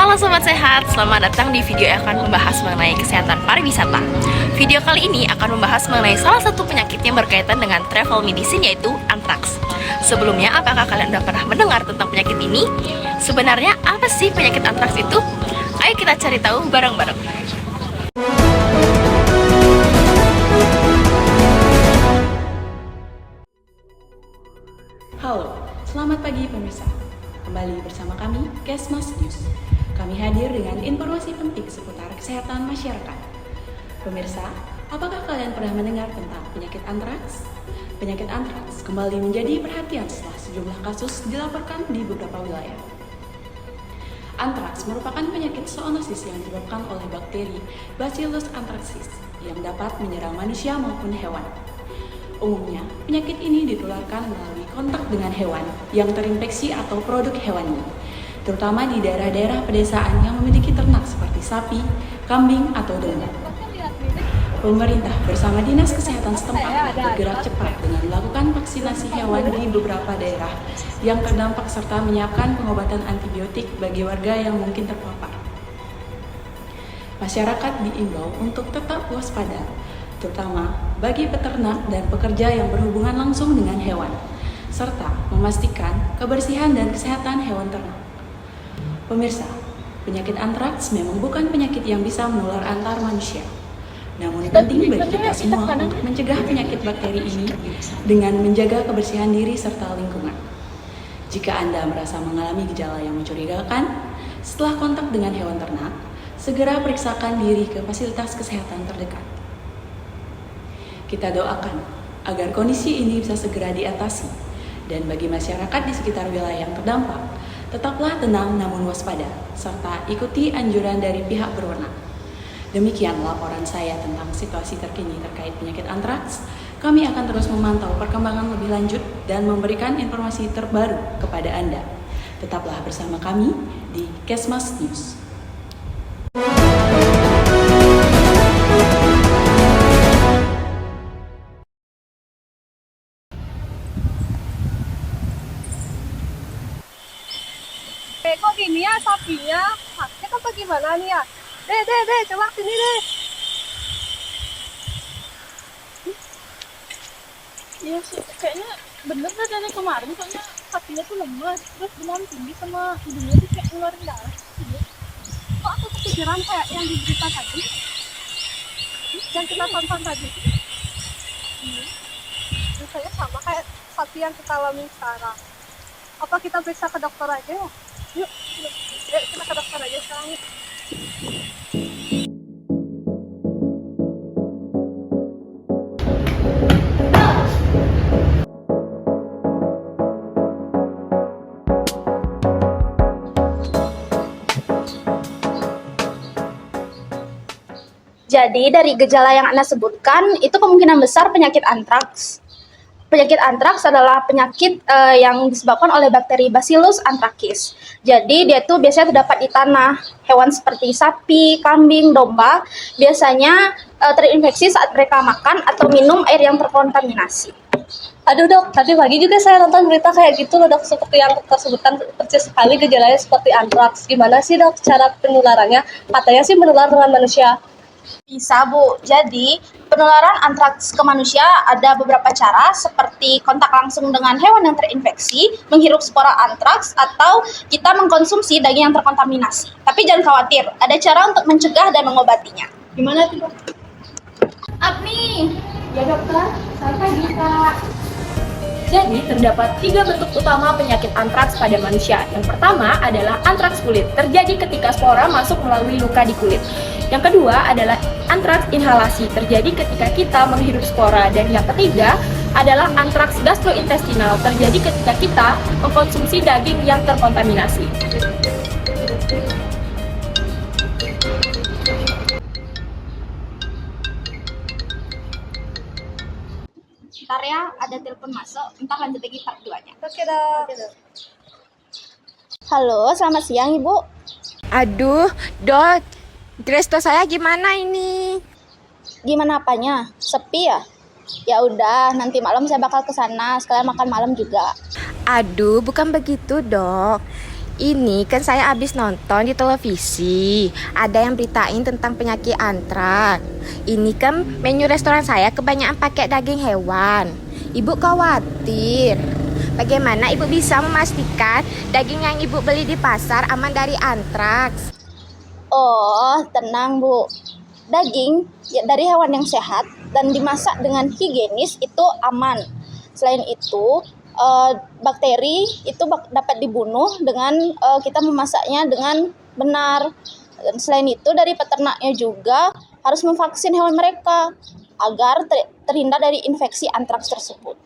Halo Sobat Sehat, selamat datang di video yang akan membahas mengenai kesehatan pariwisata. Video kali ini akan membahas mengenai salah satu penyakit yang berkaitan dengan travel medicine, yaitu antraks. Sebelumnya, apakah kalian sudah pernah mendengar tentang penyakit ini? Sebenarnya apa sih penyakit antraks itu? Ayo kita cari tahu bareng-bareng. Halo, selamat pagi pemirsa. Kembali bersama kami, Kesmas News. Kami hadir dengan informasi penting seputar kesehatan masyarakat. Pemirsa, apakah kalian pernah mendengar tentang penyakit antraks? Penyakit antraks kembali menjadi perhatian setelah sejumlah kasus dilaporkan di beberapa wilayah. Antraks merupakan penyakit zoonosis yang disebabkan oleh bakteri Bacillus anthracis yang dapat menyerang manusia maupun hewan. Umumnya, penyakit ini ditularkan melalui kontak dengan hewan yang terinfeksi atau produk hewani, terutama di daerah-daerah pedesaan yang memiliki ternak seperti sapi, kambing, atau domba. Pemerintah bersama Dinas Kesehatan setempat bergerak cepat dengan melakukan vaksinasi hewan di beberapa daerah yang terdampak serta menyiapkan pengobatan antibiotik bagi warga yang mungkin terpapar. Masyarakat diimbau untuk tetap waspada, terutama bagi peternak dan pekerja yang berhubungan langsung dengan hewan, serta memastikan kebersihan dan kesehatan hewan ternak. Pemirsa, penyakit antraks memang bukan penyakit yang bisa menular antar manusia. Namun penting bagi kita semua untuk mencegah penyakit bakteri ini dengan menjaga kebersihan diri serta lingkungan. Jika Anda merasa mengalami gejala yang mencurigakan setelah kontak dengan hewan ternak, segera periksakan diri ke fasilitas kesehatan terdekat. Kita doakan agar kondisi ini bisa segera diatasi, dan bagi masyarakat di sekitar wilayah yang terdampak, tetaplah tenang namun waspada, serta ikuti anjuran dari pihak berwenang. Demikian laporan saya tentang situasi terkini terkait penyakit antraks. Kami akan terus memantau perkembangan lebih lanjut dan memberikan informasi terbaru kepada Anda. Tetaplah bersama kami di Kesmas News. Kok gini ya sapinya? Haknya apa gimana nih ya? Deh, coba sini deh. Iya sih, kayaknya bener dah dari kemarin, soalnya sapinya tuh lemas, terus demam tinggi sama hidungnya tuh kayak ngeluarin darah. Kok aku kepikiran kayak yang di berita tadi? Yang kita tonton tadi. Rasanya sama kayak sapi yang kita alami sekarang. Apa kita periksa ke dokter aja ya? Yuk, kita ke dokter aja sekarang yuk. Jadi dari gejala yang Anda sebutkan, itu kemungkinan besar penyakit antraks. Penyakit antraks adalah penyakit yang disebabkan oleh bakteri Bacillus anthracis. Jadi dia tuh biasanya terdapat di tanah. Hewan seperti sapi, kambing, domba biasanya terinfeksi saat mereka makan atau minum air yang terkontaminasi. Aduh dok, tadi pagi juga saya nonton berita kayak gitu loh dok, seperti yang tersebutkan persis sekali gejalanya seperti antraks. Gimana sih dok cara penularannya? Katanya sih menular dengan manusia. Bisa Bu, jadi penularan antraks ke manusia ada beberapa cara seperti kontak langsung dengan hewan yang terinfeksi, menghirup spora antraks, atau kita mengkonsumsi daging yang terkontaminasi. Tapi jangan khawatir, ada cara untuk mencegah dan mengobatinya. Gimana tuh dok? Nih, ya dokter, selamat pagi Kak. Jadi, terdapat 3 bentuk utama penyakit antraks pada manusia. Yang pertama adalah antraks kulit, terjadi ketika spora masuk melalui luka di kulit. Yang kedua adalah antraks inhalasi, terjadi ketika kita menghirup spora. Dan yang ketiga adalah antraks gastrointestinal, terjadi ketika kita mengkonsumsi daging yang terkontaminasi. Ntar ya, ada telepon masuk, ntar lanjut lagi part 2-nya. Oke dok. Halo, selamat siang Ibu. Aduh, Dot, resto saya gimana ini? Gimana apanya? Sepi ya? Ya udah, nanti malam saya bakal ke sana, sekalian makan malam juga. Aduh, bukan begitu, Dok. Ini kan saya habis nonton di televisi. Ada yang beritain tentang penyakit antraks. Ini kan menu restoran saya kebanyakan pakai daging hewan. Ibu khawatir. Bagaimana ibu bisa memastikan daging yang ibu beli di pasar aman dari antraks? Oh, tenang Bu. Daging dari hewan yang sehat dan dimasak dengan higienis itu aman. Selain itu, bakteri itu dapat dibunuh dengan kita memasaknya dengan benar. Dan selain itu dari peternaknya juga harus memvaksin hewan mereka agar terhindar dari infeksi antraks tersebut.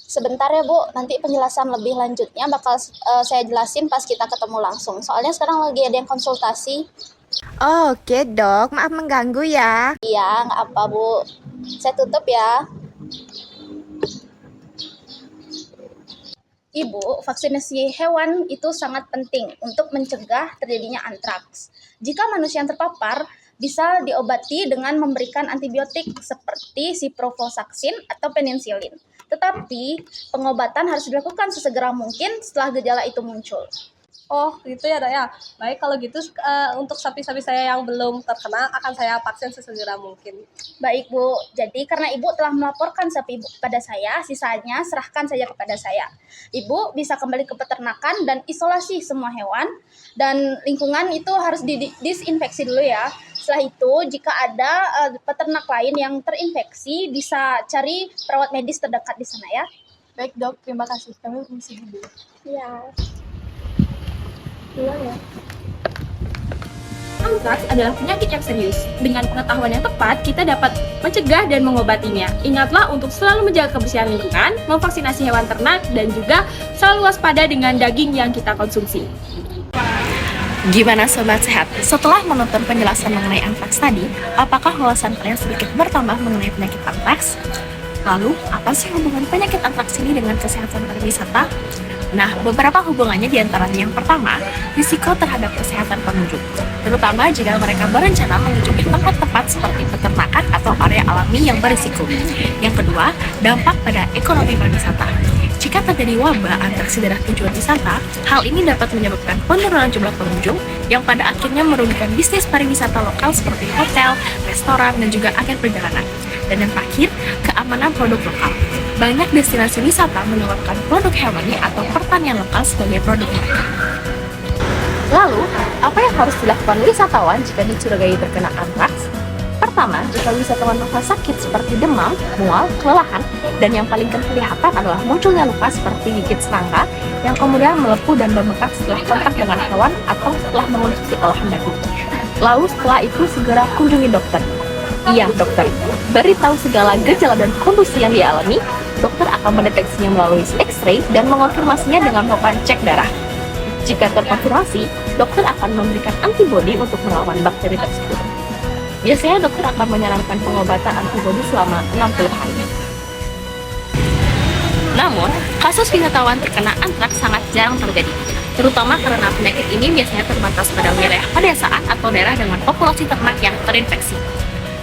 Sebentar ya Bu, nanti penjelasan lebih lanjutnya bakal saya jelasin pas kita ketemu langsung. Soalnya sekarang lagi ada yang konsultasi. Oke dok, maaf mengganggu ya. Iya, nggak apa Bu. Saya tutup ya. Ibu, vaksinasi hewan itu sangat penting untuk mencegah terjadinya antraks. Jika manusia yang terpapar, bisa diobati dengan memberikan antibiotik seperti ciprofloxacin atau penicillin. Tetapi, pengobatan harus dilakukan sesegera mungkin setelah gejala itu muncul. Oh gitu ya Dok ya. Baik kalau gitu untuk sapi-sapi saya yang belum terkena akan saya vaksin sesegera mungkin. Baik Bu, jadi karena Ibu telah melaporkan sapi Ibu kepada saya, sisanya serahkan saja kepada saya. Ibu bisa kembali ke peternakan dan isolasi semua hewan, dan lingkungan itu harus disinfeksi dulu ya. Setelah itu, jika ada peternak lain yang terinfeksi, bisa cari perawat medis terdekat di sana ya. Baik dok, terima kasih. Kami permisi dulu. Ya. Antraks adalah penyakit yang serius. Dengan pengetahuan yang tepat, kita dapat mencegah dan mengobatinya. Ingatlah untuk selalu menjaga kebersihan lingkungan, memvaksinasi hewan ternak, dan juga selalu waspada dengan daging yang kita konsumsi. Gimana Sobat Sehat? Setelah menonton penjelasan mengenai antraks tadi, apakah wawasan kalian sedikit bertambah mengenai penyakit antraks? Lalu, apa sih hubungan penyakit antraks ini dengan kesehatan pariwisata? Nah, beberapa hubungannya diantaranya yang pertama, risiko terhadap kesehatan pengunjung, terutama jika mereka berencana mengunjungi tempat-tempat seperti peternakan atau area alami yang berisiko. Yang kedua, dampak pada ekonomi pariwisata. Jika terjadi wabah antraks di daerah tujuan wisata, hal ini dapat menyebabkan penurunan jumlah pengunjung yang pada akhirnya merugikan bisnis pariwisata lokal seperti hotel, restoran, dan juga agen perjalanan. Dan yang terakhir, keamanan produk lokal. Banyak destinasi wisata menawarkan produk hewani atau pertanian lokal sebagai produk mereka. Lalu, apa yang harus dilakukan wisatawan jika dicurigai terkena antraks? Pertama, jika wisatawan merasa sakit seperti demam, mual, kelelahan, dan yang paling kelihatan adalah munculnya luka seperti gigit serangga yang kemudian melepuh dan membengkak setelah kontak dengan hewan atau setelah mengonsumsi olahan daging. Lalu setelah itu segera kunjungi dokter. Iya, dokter. Beritahu segala gejala dan kondisi yang dialami, dokter akan mendeteksinya melalui X-ray dan mengonfirmasinya dengan melakukan cek darah. Jika terkonfirmasi, dokter akan memberikan antibodi untuk melawan bakteri tersebut. Biasanya dokter akan menyarankan pengobatan antibodi selama 60 hari. Namun, kasus wisatawan terkena antraks sangat jarang terjadi, terutama karena penyakit ini biasanya terbatas pada wilayah pedesaan atau daerah dengan populasi ternak yang terinfeksi.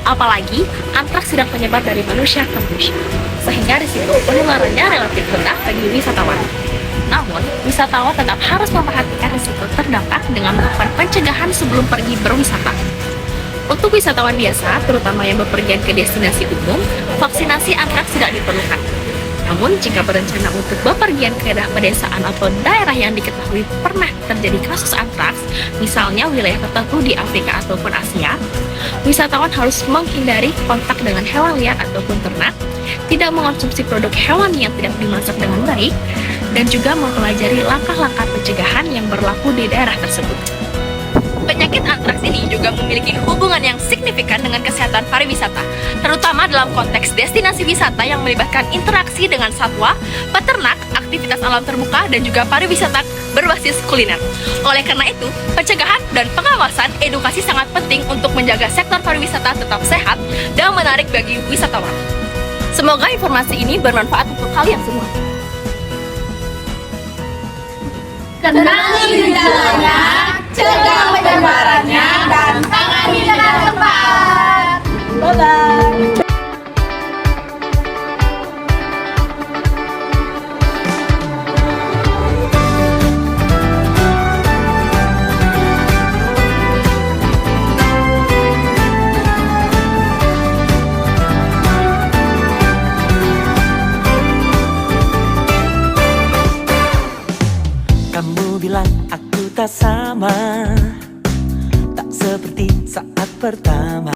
Apalagi, antraks tidak menyebar dari manusia ke manusia, sehingga risiko penularannya relatif rendah bagi wisatawan. Namun, wisatawan tetap harus memperhatikan risiko terdampak dengan melakukan pencegahan sebelum pergi berwisata. Untuk wisatawan biasa, terutama yang bepergian ke destinasi umum, vaksinasi antraks tidak diperlukan. Namun, jika berencana untuk bepergian ke daerah pedesaan atau daerah yang diketahui pernah terjadi kasus antraks, misalnya wilayah tertentu di Afrika ataupun Asia, wisatawan harus menghindari kontak dengan hewan liar ataupun ternak, tidak mengonsumsi produk hewani yang tidak dimasak dengan baik, dan juga mempelajari langkah-langkah pencegahan yang berlaku di daerah tersebut. Penyakit antraks ini juga memiliki hubungan yang signifikan dengan kesehatan pariwisata, terutama dalam konteks destinasi wisata yang melibatkan interaksi dengan satwa, peternak, aktivitas alam terbuka, dan juga pariwisata berbasis kuliner. Oleh karena itu, pencegahan dan pengawasan edukasi sangat penting untuk menjaga sektor pariwisata tetap sehat dan menarik bagi wisatawan. Semoga informasi ini bermanfaat untuk kalian semua. Kenali gejalanya, cegah penyebarannya, dan tangani dengan tepat. Bye-bye. Kamu bilang aku tak sama, tak seperti saat pertama.